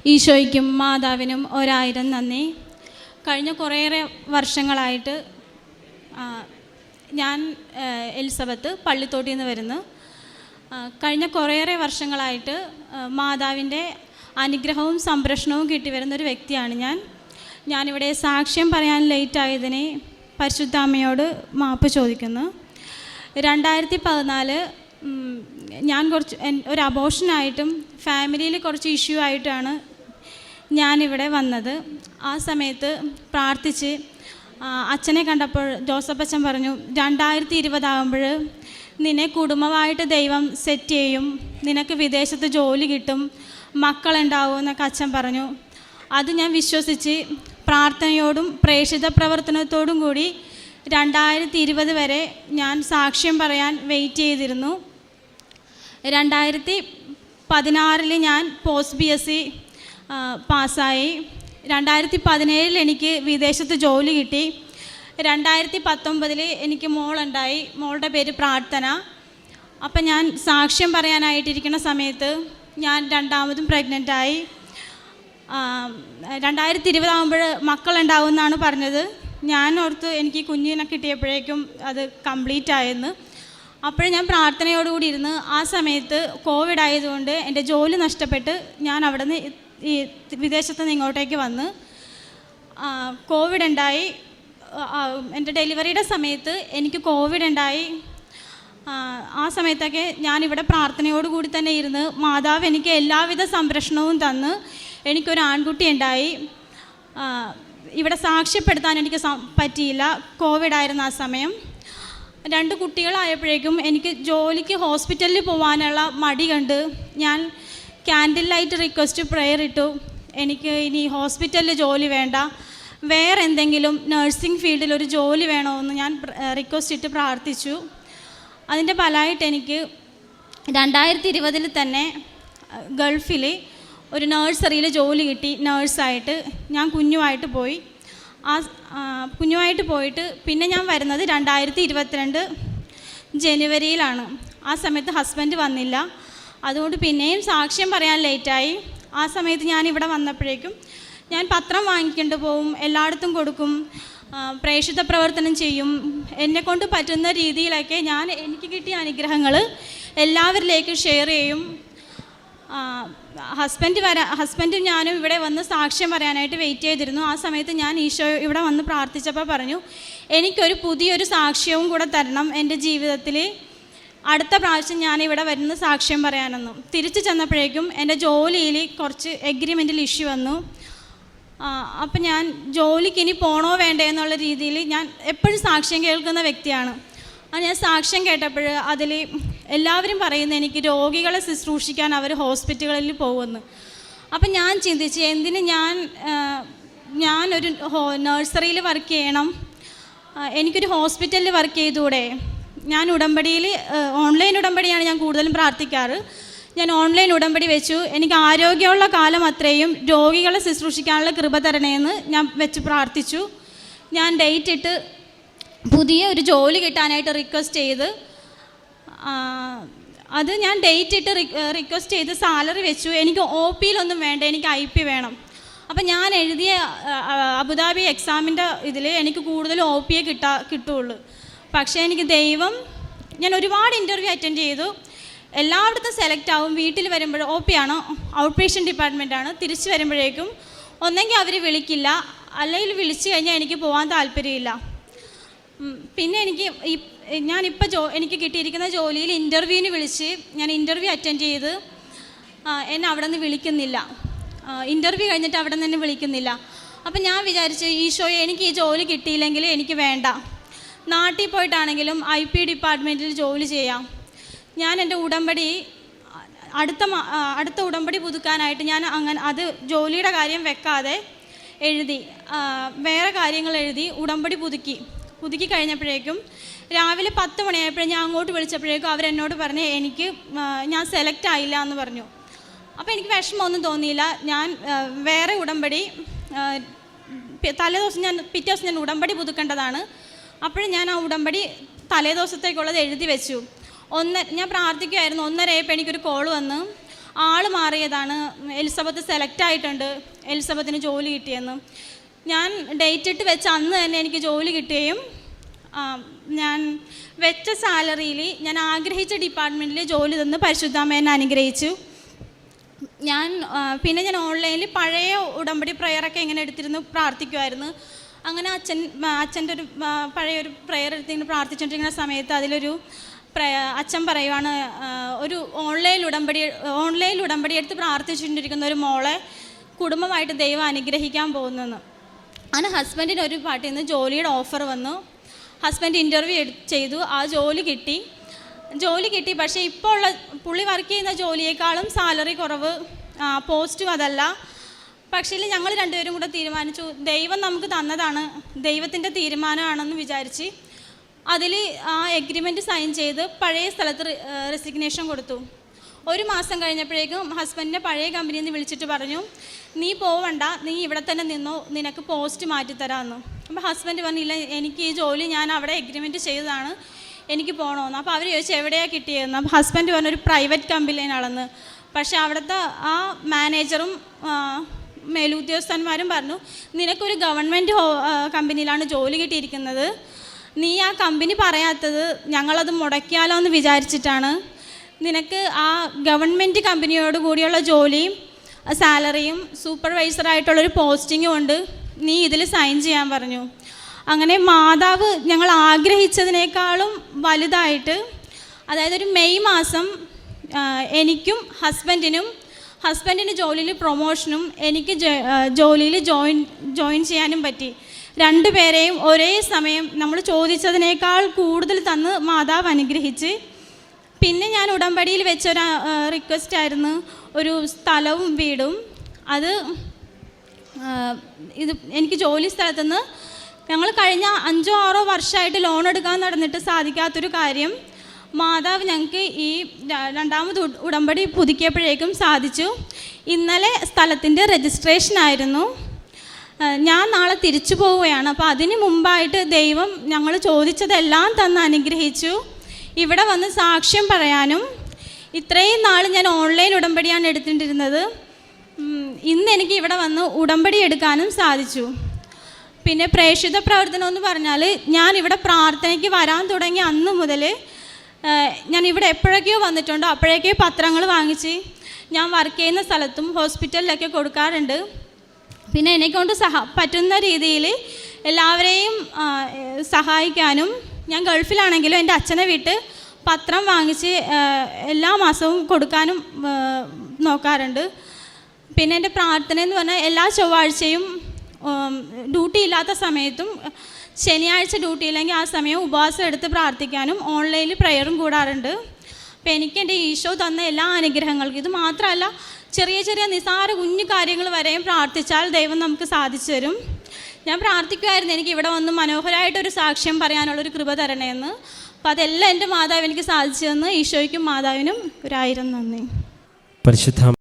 ഈശോയ്ക്കും മാതാവിനും 1000 നന്ദി. കഴിഞ്ഞ കുറേയേറെ വർഷങ്ങളായിട്ട് ഞാൻ എലിസബത്ത് പള്ളിത്തോട്ടിൽ നിന്ന് വരുന്നു. കഴിഞ്ഞ കുറേയേറെ വർഷങ്ങളായിട്ട് മാതാവിൻ്റെ അനുഗ്രഹവും സംരക്ഷണവും കിട്ടി വരുന്നൊരു വ്യക്തിയാണ് ഞാനിവിടെ സാക്ഷ്യം പറയാൻ ലേറ്റായതിനെ പരിശുദ്ധ അമ്മയോട് മാപ്പ് ചോദിക്കുന്നു. 2014 ഞാൻ ഒരു അബോഷനായിട്ടും ഫാമിലിയിൽ കുറച്ച് ഇഷ്യൂ ആയിട്ടാണ് ഞാനിവിടെ വന്നത്. ആ സമയത്ത് പ്രാർത്ഥിച്ച് അച്ഛനെ കണ്ടപ്പോൾ ജോസഫ് അച്ഛൻ പറഞ്ഞു, 2020 ആകുമ്പോൾ നിന്നെ കുടുംബമായിട്ട് ദൈവം സെറ്റ് ചെയ്യും, നിനക്ക് വിദേശത്ത് ജോലി കിട്ടും, മക്കളുണ്ടാവും എന്നൊക്കെ അച്ഛൻ പറഞ്ഞു. അത് ഞാൻ വിശ്വസിച്ച് പ്രാർത്ഥനയോടും പ്രേക്ഷിത പ്രവർത്തനത്തോടും കൂടി 2020 വരെ ഞാൻ സാക്ഷ്യം പറയാൻ വെയിറ്റ് ചെയ്തിരുന്നു. 2016 ഞാൻ പോസ്റ്റ് BSc പാസ്സായി. 2017 എനിക്ക് വിദേശത്ത് ജോലി കിട്ടി. 2019 എനിക്ക് മോളുണ്ടായി. മോളുടെ പേര് പ്രാർത്ഥന. അപ്പം ഞാൻ സാക്ഷ്യം പറയാനായിട്ടിരിക്കുന്ന സമയത്ത് ഞാൻ രണ്ടാമതും പ്രഗ്നൻ്റായി. 2020 ആകുമ്പോൾ മക്കളുണ്ടാവും എന്നാണ് പറഞ്ഞത്. ഞാൻ ഓർത്ത് എനിക്ക് കുഞ്ഞിനെ കിട്ടിയപ്പോഴേക്കും അത് കംപ്ലീറ്റ് ആയെന്ന്. അപ്പോഴും ഞാൻ പ്രാർത്ഥനയോടുകൂടി ഇരുന്ന് ആ സമയത്ത് കോവിഡ് ആയതുകൊണ്ട് എൻ്റെ ജോലി നഷ്ടപ്പെട്ട് ഞാൻ അവിടെ നിന്ന് ഈ വിദേശത്ത് നിന്ന് ഇങ്ങോട്ടേക്ക് വന്ന് കോവിഡ് ഉണ്ടായി. എൻ്റെ ഡെലിവറിയുടെ സമയത്ത് എനിക്ക് കോവിഡ് ഉണ്ടായി. ആ സമയത്തൊക്കെ ഞാനിവിടെ പ്രാർത്ഥനയോടുകൂടി തന്നെ ഇരുന്ന് മാതാവ് എനിക്ക് എല്ലാവിധ സംരക്ഷണവും തന്ന് എനിക്കൊരു ആൺകുട്ടി ഉണ്ടായി. ഇവിടെ സാക്ഷ്യപ്പെടുത്താൻ എനിക്ക് പറ്റിയില്ല, കോവിഡായിരുന്നു ആ സമയം. 2 കുട്ടികളായപ്പോഴേക്കും എനിക്ക് ജോലിക്ക് ഹോസ്പിറ്റലിൽ പോകാനുള്ള മടി കണ്ട് ഞാൻ ക്യാൻഡിൽ ലൈറ്റ് റിക്വസ്റ്റ് പ്രെയർ ഇട്ടു. എനിക്ക് ഇനി ഹോസ്പിറ്റലിൽ ജോലി വേണ്ട, വേറെ എന്തെങ്കിലും നഴ്സിംഗ് ഫീൽഡിൽ ഒരു ജോലി വേണമെന്ന് ഞാൻ റിക്വസ്റ്റ് ഇട്ട് പ്രാർത്ഥിച്ചു. അതിൻ്റെ ഫലമായിട്ട് എനിക്ക് 2020 തന്നെ ഗൾഫിൽ ഒരു നഴ്സറിയിൽ ജോലി കിട്ടി. നേഴ്സായിട്ട് ഞാൻ കുഞ്ഞുമായിട്ട് പോയി. കുഞ്ഞുമായിട്ട് പോയിട്ട് പിന്നെ ഞാൻ വരുന്നത് 2022 ജനുവരിയിലാണ്. ആ സമയത്ത് ഹസ്ബൻഡ് വന്നില്ല. അതുകൊണ്ട് പിന്നെയും സാക്ഷ്യം പറയാൻ ലേറ്റായി. ആ സമയത്ത് ഞാൻ ഇവിടെ വന്നപ്പോഴേക്കും ഞാൻ പത്രം വാങ്ങിക്കൊണ്ട് പോവും, എല്ലായിടത്തും കൊടുക്കും, പ്രേക്ഷിത പ്രവർത്തനം ചെയ്യും. എന്നെക്കൊണ്ട് പറ്റുന്ന രീതിയിലൊക്കെ എനിക്ക് കിട്ടിയ അനുഗ്രഹങ്ങൾ എല്ലാവരിലേക്കും ഷെയർ ചെയ്യും. ഹസ്ബൻഡും ഞാനും ഇവിടെ വന്ന് സാക്ഷ്യം പറയാനായിട്ട് വെയിറ്റ് ചെയ്തിരുന്നു. ആ സമയത്ത് ഞാൻ ഈശോ ഇവിടെ വന്ന് പ്രാർത്ഥിച്ചപ്പോൾ പറഞ്ഞു, എനിക്കൊരു പുതിയൊരു സാക്ഷ്യവും കൂടെ തരണം എൻ്റെ ജീവിതത്തിൽ. അടുത്ത പ്രാവശ്യം ഞാനിവിടെ വരുന്ന സാക്ഷ്യം പറയാനെന്നും. തിരിച്ചു ചെന്നപ്പോഴേക്കും എൻ്റെ ജോലിയിൽ കുറച്ച് എഗ്രിമെൻറ്റിൽ ഇഷ്യൂ വന്നു. അപ്പം ഞാൻ ജോലിക്ക് ഇനി പോണോ വേണ്ടേ എന്നുള്ള രീതിയിൽ ഞാൻ എപ്പോഴും സാക്ഷ്യം കേൾക്കുന്ന വ്യക്തിയാണ്. ഞാൻ സാക്ഷ്യം കേട്ടപ്പോൾ അതിൽ എല്ലാവരും പറയുന്നത് എനിക്ക് രോഗികളെ ശുശ്രൂഷിക്കാൻ അവർ ഹോസ്പിറ്റലുകളിൽ പോകുമെന്ന്. അപ്പം ഞാൻ ചിന്തിച്ച്, എന്തിന് ഞാനൊരു നഴ്സറിയിൽ വർക്ക് ചെയ്യണം, എനിക്കൊരു ഹോസ്പിറ്റലിൽ വർക്ക് ചെയ്തുകൂടെ? ഞാൻ ഉടമ്പടിയിൽ ഓൺലൈൻ ഉടമ്പടിയാണ് ഞാൻ കൂടുതലും പ്രാർത്ഥിക്കാറ്. ഞാൻ ഓൺലൈൻ ഉടമ്പടി വെച്ചു. എനിക്ക് ആരോഗ്യമുള്ള കാലം അത്രയും രോഗികളെ ശുശ്രൂഷിക്കാനുള്ള കൃപ തരണേന്ന് ഞാൻ വെച്ച് പ്രാർത്ഥിച്ചു. ഞാൻ ഡേറ്റ് ഇട്ട് പുതിയ ഒരു ജോലി കിട്ടാനായിട്ട് റിക്വസ്റ്റ് ചെയ്ത് അത് ഞാൻ ഡേറ്റ് ഇട്ട് റിക്വസ്റ്റ് ചെയ്ത് സാലറി വെച്ചു. എനിക്ക് OP വേണ്ട, എനിക്ക് IP വേണം. അപ്പം ഞാൻ എഴുതിയ അബുദാബി എക്സാമിൻ്റെ ഇതിൽ എനിക്ക് കൂടുതൽ OP കിട്ടുള്ളൂ. പക്ഷേ എനിക്ക് ദൈവം, ഞാൻ ഒരുപാട് ഇൻ്റർവ്യൂ അറ്റൻഡ് ചെയ്തു, എല്ലായിടത്തും സെലക്ട് ആവും. വീട്ടിൽ വരുമ്പോൾ OP ആണ്, ഔട്ട് പേഷ്യൻ്റ് ഡിപ്പാർട്ട്മെൻറ്റാണ്. തിരിച്ച് വരുമ്പോഴേക്കും ഒന്നെങ്കിൽ അവർ വിളിക്കില്ല, അല്ലെങ്കിൽ വിളിച്ചു കഴിഞ്ഞാൽ എനിക്ക് പോകാൻ താല്പര്യമില്ല. പിന്നെ എനിക്ക് കിട്ടിയിരിക്കുന്ന ജോലിയിൽ ഇൻ്റർവ്യൂവിന് വിളിച്ച് ഞാൻ ഇൻ്റർവ്യൂ അറ്റൻഡ് ചെയ്ത് എന്നെ അവിടെ നിന്ന് വിളിക്കുന്നില്ല. ഇൻ്റർവ്യൂ കഴിഞ്ഞിട്ട് അവിടെ നിന്ന് തന്നെ വിളിക്കുന്നില്ല. അപ്പം ഞാൻ വിചാരിച്ചു, ഈശോയെ എനിക്ക് ഈ ജോലി കിട്ടിയില്ലെങ്കിൽ എനിക്ക് വേണ്ട, നാട്ടിൽ പോയിട്ടാണെങ്കിലും IP ഡിപ്പാർട്ട്മെൻറ്റിൽ ജോലി ചെയ്യാം. ഞാൻ എൻ്റെ ഉടമ്പടി അടുത്ത ഉടമ്പടി പുതുക്കാനായിട്ട് ഞാൻ അത് ജോലിയുടെ കാര്യം വെക്കാതെ എഴുതി, വേറെ കാര്യങ്ങൾ എഴുതി ഉടമ്പടി പുതുക്കി കഴിഞ്ഞപ്പോഴേക്കും രാവിലെ 10 മണിയായപ്പോഴും ഞാൻ അങ്ങോട്ട് വിളിച്ചപ്പോഴേക്കും അവരെന്നോട് പറഞ്ഞ് ഞാൻ സെലക്ട് ആയില്ല എന്ന് പറഞ്ഞു. അപ്പോൾ എനിക്ക് വിഷമമൊന്നും തോന്നിയില്ല. ഞാൻ വേറെ ഉടമ്പടി പിറ്റേ ദിവസം ഞാൻ ഉടമ്പടി പുതുക്കേണ്ടതാണ്. അപ്പോഴും ഞാൻ ആ ഉടമ്പടി തലേദിവസത്തേക്കുള്ളത് എഴുതി വെച്ചു. ഞാൻ പ്രാർത്ഥിക്കുമായിരുന്നു. 1:30 എനിക്കൊരു കോൾ വന്ന് ആൾ മാറിയതാണ്. എലിസബത്ത് സെലക്ട് ആയിട്ടുണ്ട്, എലിസബത്തിന് ജോലി കിട്ടിയെന്ന്. ഞാൻ ഡേറ്റ് ഇട്ട് വെച്ച അന്ന് തന്നെ എനിക്ക് ജോലി കിട്ടുകയും ഞാൻ വെച്ച സാലറിയിൽ ഞാൻ ആഗ്രഹിച്ച ഡിപ്പാർട്ട്മെൻറ്റിൽ ജോലി തന്ന് പരിശുദ്ധാമ്മ എന്നെ അനുഗ്രഹിച്ചു. പിന്നെ ഞാൻ ഓൺലൈനിൽ പഴയ ഉടമ്പടി പ്രയറൊക്കെ ഇങ്ങനെ എടുത്തിരുന്ന് പ്രാർത്ഥിക്കുമായിരുന്നു. അങ്ങനെ അച്ഛൻ്റെ ഒരു പഴയൊരു പ്രയർ എടുത്തിങ്ങനെ പ്രാർത്ഥിച്ചുകൊണ്ടിരിക്കുന്ന സമയത്ത് അതിലൊരു അച്ഛൻ പറയുവാണ്, ഒരു ഓൺലൈൻ ഉടമ്പടി എടുത്ത് പ്രാർത്ഥിച്ചുകൊണ്ടിരിക്കുന്ന ഒരു മോളെ കുടുംബമായിട്ട് ദൈവം അനുഗ്രഹിക്കാൻ പോകുന്നെന്ന്. അങ്ങനെ ഹസ്ബൻഡിന് ഒരു പാർട്ടിൽ നിന്ന് ജോലിയുടെ ഓഫർ വന്നു. ഹസ്ബൻഡ് ഇൻ്റർവ്യൂ ചെയ്തു, ആ ജോലി കിട്ടി. പക്ഷേ ഇപ്പോൾ ഉള്ള പുള്ളി വർക്ക് ചെയ്യുന്ന ജോലിയേക്കാളും സാലറി കുറവ്, പോസ്റ്റും അതല്ല. പക്ഷേ ഞങ്ങൾ രണ്ടുപേരും കൂടെ തീരുമാനിച്ചു, ദൈവം നമുക്ക് തന്നതാണ്, ദൈവത്തിൻ്റെ തീരുമാനമാണെന്ന് വിചാരിച്ച് അതിൽ ആ എഗ്രിമെൻറ്റ് സൈൻ ചെയ്ത് പഴയ സ്ഥലത്ത് റെസിഗ്നേഷൻ കൊടുത്തു. ഒരു മാസം കഴിഞ്ഞപ്പോഴേക്കും ഹസ്ബൻഡിനെ പഴയ കമ്പനിയിൽ നിന്ന് വിളിച്ചിട്ട് പറഞ്ഞു, നീ പോവണ്ട, നീ ഇവിടെ തന്നെ നിന്നോ, നിനക്ക് പോസ്റ്റ് മാറ്റിത്തരാമെന്ന്. അപ്പോൾ ഹസ്ബൻഡ് പറഞ്ഞില്ല, എനിക്ക് ഈ ജോലി ഞാൻ അവിടെ എഗ്രിമെൻറ്റ് ചെയ്തതാണ്, എനിക്ക് പോകണമെന്ന്. അപ്പോൾ അവർ ചോദിച്ചു എവിടെയാണ് കിട്ടിയതെന്ന്. അപ്പോൾ ഹസ്ബൻഡ് പറഞ്ഞു ഒരു പ്രൈവറ്റ് കമ്പനിയിലാണെന്ന്. പക്ഷേ അവിടുത്തെ ആ മാനേജറും മേലുദ്യോഗസ്ഥന്മാരും പറഞ്ഞു, നിനക്കൊരു ഗവൺമെൻറ് കമ്പനിയിലാണ് ജോലി കിട്ടിയിരിക്കുന്നത്, നീ ആ കമ്പനി പറയാത്തത് ഞങ്ങളത് മുടക്കിയാലോ എന്ന് വിചാരിച്ചിട്ടാണ്. നിനക്ക് ആ ഗവൺമെൻറ് കമ്പനിയോട് കൂടിയുള്ള ജോലിയും സാലറിയും സൂപ്പർവൈസറായിട്ടുള്ളൊരു പോസ്റ്റിങ്ങും ഉണ്ട്, നീ ഇതിൽ സൈൻ ചെയ്യാൻ പറഞ്ഞു. അങ്ങനെ മാതാവ് ഞങ്ങൾ ആഗ്രഹിച്ചതിനേക്കാളും വലുതായിട്ട്, അതായത് ഒരു മെയ് മാസം എനിക്കും ഹസ്ബൻഡിന് ജോലിയിൽ പ്രൊമോഷനും എനിക്ക് ജോലിയിൽ ജോയിൻ ചെയ്യാനും പറ്റി. രണ്ടുപേരെയും ഒരേ സമയം നമ്മൾ ചോദിച്ചതിനേക്കാൾ കൂടുതൽ തന്ന് മാതാവ് അനുഗ്രഹിച്ച്. പിന്നെ ഞാൻ ഉടമ്പടിയിൽ വെച്ചൊരു റിക്വസ്റ്റ് ആയിരുന്നു ഒരു സ്ഥലവും വീടും. അത് എനിക്ക് ജോലി സ്ഥലത്തുനിന്ന് ഞങ്ങൾ കഴിഞ്ഞ 5-6 വർഷമായിട്ട് ലോൺ എടുക്കാൻ നടന്നിട്ട് സാധിക്കാത്തൊരു കാര്യം മാതാവ് ഞങ്ങൾക്ക് ഈ രണ്ടാമത് ഉടമ്പടി പുതുക്കിയപ്പോഴേക്കും സാധിച്ചു. ഇന്നലെ സ്ഥലത്തിൻ്റെ രജിസ്ട്രേഷനായിരുന്നു. ഞാൻ നാളെ തിരിച്ചു പോവുകയാണ്. അപ്പോൾ അതിന് മുമ്പായിട്ട് ദൈവം ഞങ്ങൾ ചോദിച്ചതെല്ലാം തന്ന് അനുഗ്രഹിച്ചു. ഇവിടെ വന്ന് സാക്ഷ്യം പറയാനും, ഇത്രയും നാൾ ഞാൻ ഓൺലൈൻ ഉടമ്പടിയാണ് എടുത്തിട്ടിരുന്നത്, ഇന്ന് എനിക്ക് ഇവിടെ വന്ന് ഉടമ്പടി എടുക്കാനും സാധിച്ചു. പിന്നെ പ്രേക്ഷിത പ്രവർത്തനം എന്ന് പറഞ്ഞാൽ, ഞാൻ ഇവിടെ പ്രാർത്ഥനയ്ക്ക് വരാൻ തുടങ്ങി അന്ന് മുതൽ ഞാൻ ഇവിടെ എപ്പോഴൊക്കെയോ വന്നിട്ടുണ്ടോ അപ്പോഴേക്കോ പത്രങ്ങൾ വാങ്ങിച്ച് ഞാൻ വർക്ക് ചെയ്യുന്ന സ്ഥലത്തും ഹോസ്പിറ്റലിലൊക്കെ കൊടുക്കാറുണ്ട്. പിന്നെ എന്നെക്കൊണ്ട് പറ്റുന്ന രീതിയിൽ എല്ലാവരെയും സഹായിക്കാനും, ഞാൻ ഗൾഫിലാണെങ്കിലും എൻ്റെ അച്ഛനെ വിട്ട് പത്രം വാങ്ങിച്ച് എല്ലാ മാസവും കൊടുക്കാനും നോക്കാറുണ്ട്. പിന്നെ എൻ്റെ പ്രാർത്ഥന എന്ന് പറഞ്ഞാൽ എല്ലാ ചൊവ്വാഴ്ചയും ഡ്യൂട്ടി ഇല്ലാത്ത സമയത്തും ശനിയാഴ്ച ഡ്യൂട്ടി ഇല്ലെങ്കിൽ ആ സമയം ഉപവാസം എടുത്ത് പ്രാർത്ഥിക്കാനും ഓൺലൈനിൽ പ്രയറും കൂടാറുണ്ട്. അപ്പോൾ എനിക്ക് എൻ്റെ ഈശോ തന്ന എല്ലാ അനുഗ്രഹങ്ങൾക്കും, ഇത് മാത്രമല്ല ചെറിയ ചെറിയ നിസാര കുഞ്ഞു കാര്യങ്ങൾ വരെയും പ്രാർത്ഥിച്ചാൽ ദൈവം നമുക്ക് സാധിച്ചു തരും. ഞാൻ പ്രാർത്ഥിക്കുമായിരുന്നു എനിക്ക് ഇവിടെ വന്ന് മനോഹരമായിട്ടൊരു സാക്ഷ്യം പറയാനുള്ളൊരു കൃപ തരണേന്ന്. അപ്പോൾ അതെല്ലാം എൻ്റെ മാതാവ് എനിക്ക് സാധിച്ചു തന്ന് ഈശോയ്ക്കും മാതാവിനും 1000 നന്ദി. പരിശുദ്ധ